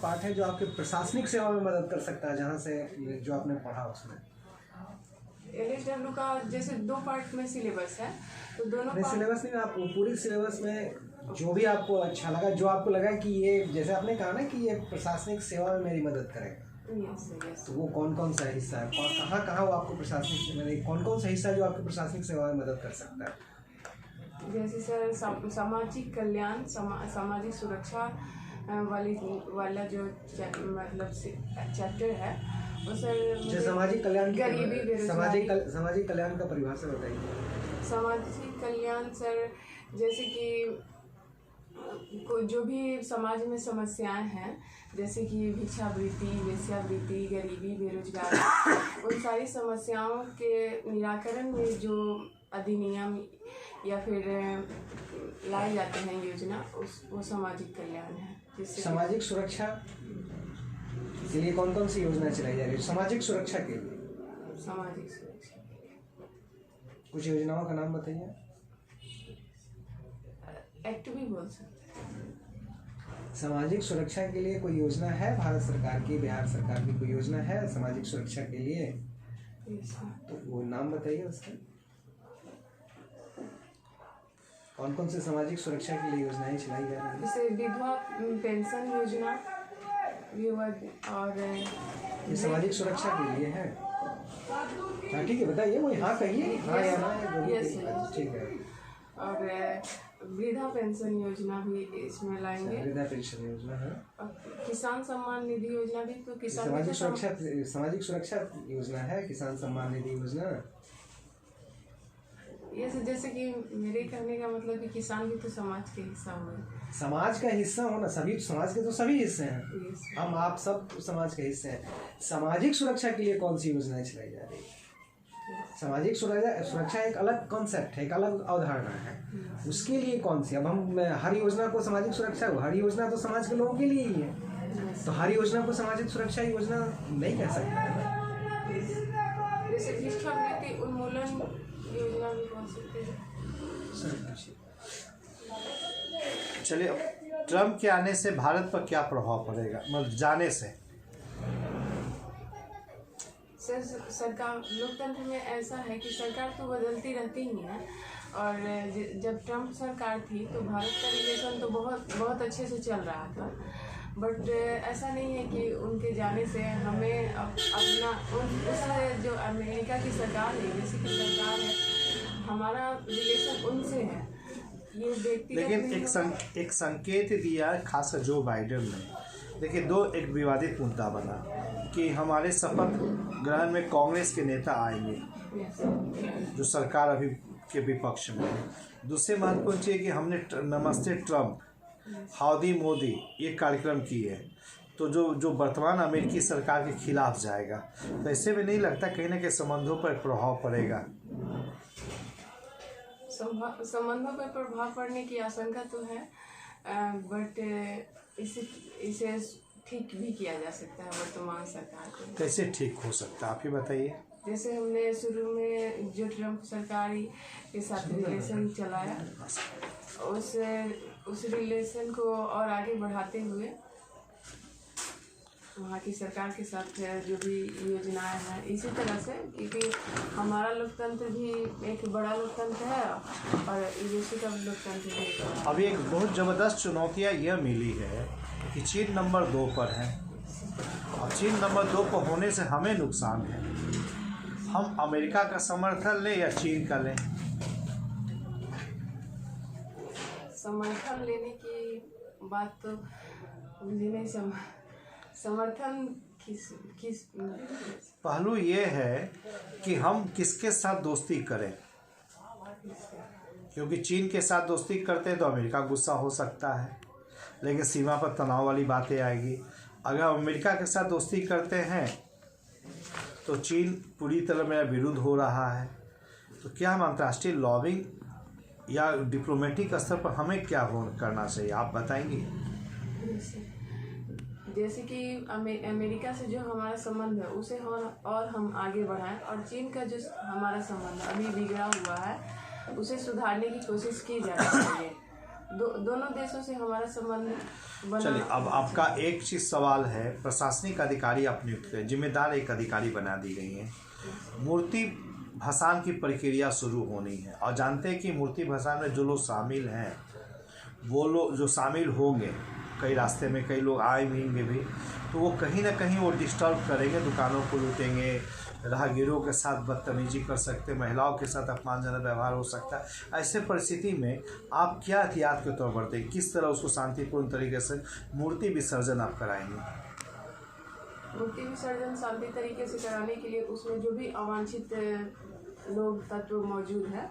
Part है जो आपके प्रशासनिक सेवा में मदद कर सकता है, जहाँ से जो आपने पढ़ा उसमें? LHW का जैसे 2 पार्ट में सिलेबस है, तो दोनों नहीं, सिलेबस नहीं, आप पूरी सिलेबस में जो भी आपको अच्छा लगा, जो आपको लगा कि ये, जैसे आपने कहा ना कि ये प्रशासनिक सेवा में मेरी मदद करेगा, यस। तो वो कौन कौन सा हिस्सा है, कहाँ कहाँ वो आपको प्रशासनिक, कौन कौन सा हिस्सा है जो आपको प्रशासनिक सेवा में मदद कर सकता है? जैसे सर सामाजिक कल्याण, सामाजिक सुरक्षा वाला जो मतलब चैप्टर है वो सर। जो सामाजिक कल्याण, गरीबी, बेरोजगारी, सामाजिक कल्याण का परिभाषा बताइए। सामाजिक कल्याण सर जैसे कि जो भी समाज में समस्याएं हैं, जैसे कि भिक्षावृत्ति, वेश्यावृत्ति, गरीबी, बेरोजगारी, उन सारी समस्याओं के निराकरण में जो अधिनियम या फिर लाई जाते हैं योजना, वो सामाजिक कल्याण है। जिससे सामाजिक सुरक्षा के लिए कौन कौन सी योजना चलाई जा रही है? सामाजिक सुरक्षा के लिए सामाजिक सुरक्षा कुछ योजनाओं का नाम बताइए। एक्ट भी बोल सकते हैं। सामाजिक सुरक्षा के लिए कोई योजना है भारत सरकार की, बिहार सरकार की कोई योजना है सामाजिक सुरक्षा के लिए? तो वो नाम बताइए उसके। कौन कौन से सामाजिक सुरक्षा के लिए योजनाएं चलाई जा रही है? जैसे विधवा पेंशन योजना भी हुआ, और ये सामाजिक सुरक्षा के लिए है। हाँ ठीक है, बताइए, वो हाँ कहिए, हाँ या ना, ठीक है। और वृद्धा पेंशन योजना भी इसमें लाएंगे। वृद्धा पेंशन योजना है। किसान सम्मान निधि योजना भी, तो किसान सामाजिक सुरक्षा योजना है किसान सम्मान निधि योजना। ये जैसे कि मेरे कहने का मतलब कि किसान भी तो समाज के हिस्सा हुए। समाज का हिस्सा होना, सभी समाज के तो सभी हिस्से हैं, हम आप सब समाज के हिस्से हैं। सामाजिक सुरक्षा के लिए कौन सी योजनाएं चलाई जा रही है? सामाजिक सुरक्षा एक अलग कॉन्सेप्ट है, एक अलग अवधारणा है, उसके लिए कौन सी? अब हम हर योजना को सामाजिक सुरक्षा, हर योजना तो समाज के लोगों के लिए ही है, तो हर योजना को सामाजिक सुरक्षा योजना नहीं कह सकते हैं। जैसे भिक्षावृत्ति उन्मूलन योजना भी बोल सकते हैं। चलिए, अब ट्रम्प के आने से भारत पर क्या प्रभाव पड़ेगा, मतलब जाने से? सरकार, लोकतंत्र में ऐसा है कि सरकार तो बदलती रहती ही है, और जब ट्रम्प सरकार थी तो भारत का रिलेशन तो बहुत अच्छे से चल रहा था, बट ऐसा नहीं है कि उनके जाने से हमें अपना उस जो अमेरिका की सरकार है, विदेशी की सरकार है, हमारा रिलेशन उनसे है ये देखती। लेकिन एक संकेत दिया खासकर जो बाइडेन ने, देखिए, एक विवादित मुद्दा बना कि हमारे शपथ ग्रहण में कांग्रेस के नेता आएंगे जो सरकार अभी के विपक्ष में है। दूसरे महत्वपूर्ण चीज़ कि हमने नमस्ते ट्रम्प, हाउडी मोदी ये कार्यक्रम किए, तो जो वर्तमान अमेरिकी सरकार के खिलाफ जाएगा, तो ऐसे में नहीं लगता कहीं ना कहीं संबंधों पर प्रभाव पड़ेगा? संबंधों पर प्रभाव पड़ने की आशंका तो है, बट इसे ठीक भी किया जा सकता है वर्तमान सरकार को। कैसे ठीक हो सकता है, आप ही बताइए। जैसे हमने शुरू में जो ट्रम्प सरकार के साथ रिलेशन चलाया, उस रिलेशन को और आगे बढ़ाते हुए वहाँ की सरकार के साथ जो भी योजनाएं हैं, इसी तरह से, क्योंकि हमारा लोकतंत्र भी एक बड़ा लोकतंत्र है और विदेशी का लोकतंत्र भी। अभी एक बहुत ज़बरदस्त चुनौतियाँ यह मिली है कि चीन नंबर 2 पर है, और चीन नंबर 2 पर होने से हमें नुकसान है। हम अमेरिका का समर्थन लें या चीन का लें? समर्थन लेने की बात तो मुझे नहीं समर्थन किस पहलू ये है कि हम किसके साथ दोस्ती करें, क्योंकि चीन के साथ दोस्ती करते हैं तो अमेरिका गुस्सा हो सकता है, लेकिन सीमा पर तनाव वाली बातें आएगी। अगर अमेरिका के साथ दोस्ती करते हैं तो चीन पूरी तरह मेरा विरुद्ध हो रहा है, तो क्या हम अंतर्राष्ट्रीय लॉबिंग या डिप्लोमेटिक स्तर पर हमें क्या करना चाहिए, आप बताएंगे? जैसे कि अमेरिका से जो हमारा संबंध है उसे और हम आगे बढ़ाएं, और चीन का जो हमारा संबंध अभी बिगड़ा हुआ है उसे सुधारने की कोशिश की जानी चाहिए। दोनों देशों से हमारा संबंध बना। चलिए, अब आपका एक चीज़ सवाल है, प्रशासनिक अधिकारी आप नियुक्त करें, जिम्मेदार एक अधिकारी बना दी गई हैं, मूर्ति भसान की प्रक्रिया शुरू होनी है, और जानते हैं कि मूर्ति भसान में जो लोग शामिल हैं, वो लोग जो शामिल होंगे, कई रास्ते में कई लोग आए भी होंगे भी, तो वो कहीं ना कहीं वो डिस्टर्ब करेंगे, दुकानों को लूटेंगे, राहगीरों के साथ बदतमीजी कर सकते, महिलाओं के साथ अपमानजनक व्यवहार हो सकता है। ऐसे परिस्थिति में आप क्या एहतियात के तौर पर दें, किस तरह उसको शांतिपूर्ण तरीके से मूर्ति विसर्जन आप कराएंगे? मूर्ति विसर्जन शांति तरीके से कराने के लिए उसमें जो भी अवांछित लोग तत्व मौजूद हैं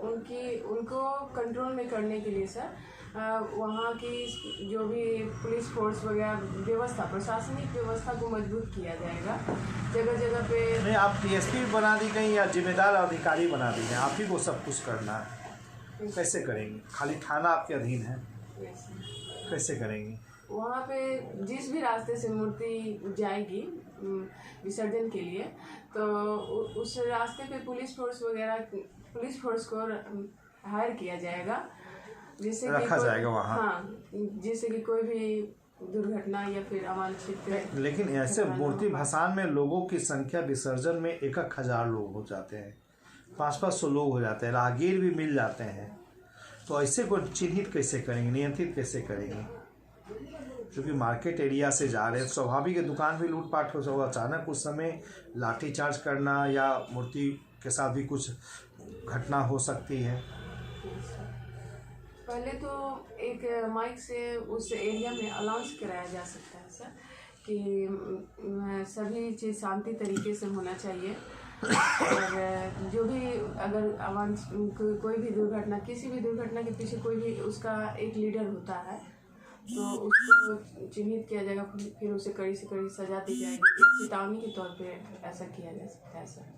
उनको कंट्रोल में करने के लिए सर वहाँ की जो भी पुलिस फोर्स वगैरह व्यवस्था, प्रशासनिक व्यवस्था को मजबूत किया जाएगा। जगह जगह पे नहीं, आप टीएसपी बना दी गई या जिम्मेदार अधिकारी बना दी गए, आप ही को सब कुछ करना है, कैसे करेंगे? खाली थाना आपके अधीन है, कैसे करेंगे? वहाँ पे जिस भी रास्ते से मूर्ति जाएगी विसर्जन के लिए, तो उस रास्ते पे पुलिस फोर्स को हायर किया जाएगा, जिससे रखा जाएगा वहाँ। हाँ, जिससे कि कोई भी दुर्घटना या फिर अवांछित। लेकिन ऐसे मूर्ति भसान में लोगों की संख्या विसर्जन में 1,000 लोग हो जाते हैं, 500-500 लोग हो जाते हैं, राहगीर भी मिल जाते हैं, तो ऐसे को चिन्हित कैसे करेंगे, नियंत्रित कैसे करेंगे? क्योंकि मार्केट एरिया से जा रहे हैं, स्वाभाविक है दुकान भी लूटपाट हो सकता है, अचानक उस समय लाठीचार्ज करना या मूर्ति के साथ भी कुछ घटना हो सकती है। पहले तो एक माइक से उस एरिया में अनाउंस कराया जा सकता है सर कि सभी चीज़ शांति तरीके से होना चाहिए, और जो भी अगर कोई भी दुर्घटना, किसी भी दुर्घटना के पीछे कोई भी उसका एक लीडर होता है, तो उसको चिन्हित किया जाएगा, फिर उसे कड़ी से कड़ी सजा दी जाएगी। एक चेतावनी के तौर पे ऐसा किया जा सकता है सर।